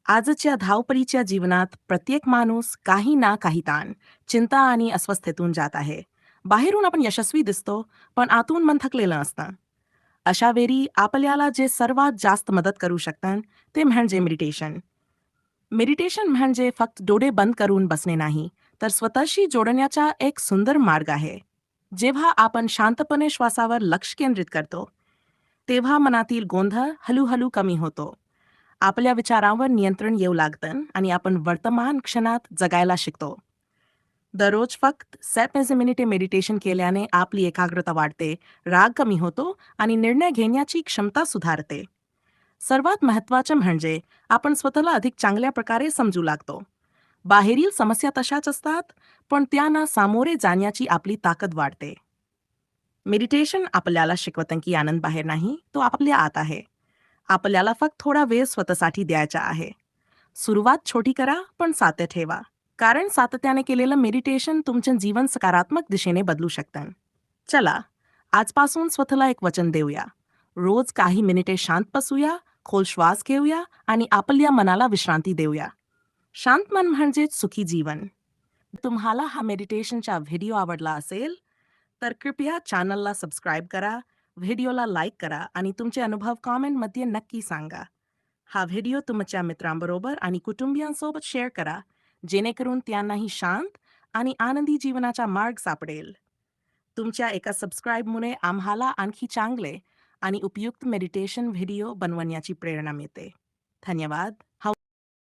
आजच्या धावपळीच्या जीवनात प्रत्येक माणूस काही ना काही ताण, चिंता आणि अस्वस्थतेतून जात आहे. बाहेरून आपण यशस्वी दिसतो, पण आतून मन थकलेलं असतं. अशा वेळी आपल्याला जे सर्वात जास्त मदत करू शकतं, ते म्हणजे मेडिटेशन. मेडिटेशन म्हणजे फक्त डोळे बंद करून बसणे नाही, तर स्वतःशी जोडण्याचा एक सुंदर मार्ग आहे. जेव्हा आपण शांतपणे श्वासावर लक्ष केंद्रित करतो, तेव्हा मनातील गोंधळ हळूहळू कमी होतो. आपल्या विचारांवर नियंत्रण येऊ लागतं आणि आपण वर्तमान क्षणात जगायला शिकतो. दररोज फक्त 7 मिनिटे मेडिटेशन केल्याने आपली एकाग्रता वाढते, राग कमी होतो आणि निर्णय घेण्याची क्षमता सुधारते. सर्वात महत्त्वाचं म्हणजे आपण स्वतःला अधिक चांगल्या प्रकारे समजू लागतो. बाहेरील समस्या तशाच असतात, पण त्यांना सामोरे जाण्याची आपली ताकद वाढते. मेडिटेशन आपल्याला शिकवतं की आनंद बाहेर नाही, तो आपल्या आत आहे. आपल्याला फक्त थोडा वेळ स्वतःसाठी द्यायचा आहे. सुरुवात छोटी करा, पण सातत्य ठेवा. कारण सातत्याने केलेलं मेडिटेशन तुमचं जीवन सकारात्मक दिशेने बदलू शकतं. चला, आजपासून स्वतःला एक वचन देऊया. रोज काही मिनिटे शांत बसूया, खोल श्वास घेऊया आणि आपल्या मनाला विश्रांती देऊया. शांत मन म्हणजे सुखी जीवन. तुम्हाला हा मेडिटेशनचा व्हिडिओ आवडला असेल, तर कृपया चॅनलला सबस्क्राईब करा, व्हिडिओला लाईक करा आणि तुमचे अनुभव कॉमेंटमध्ये नक्की सांगा. हा व्हिडिओ तुमच्या मित्रांबरोबर आणि कुटुंबियांसोबत शेअर करा, जेणेकरून त्यांनाही शांत आणि आनंदी जीवनाचा मार्ग सापडेल. तुमच्या एका सबस्क्राईबमुळे आम्हाला आणखी चांगले आणि उपयुक्त मेडिटेशन व्हिडिओ बनवण्याची प्रेरणा मिळते. धन्यवाद.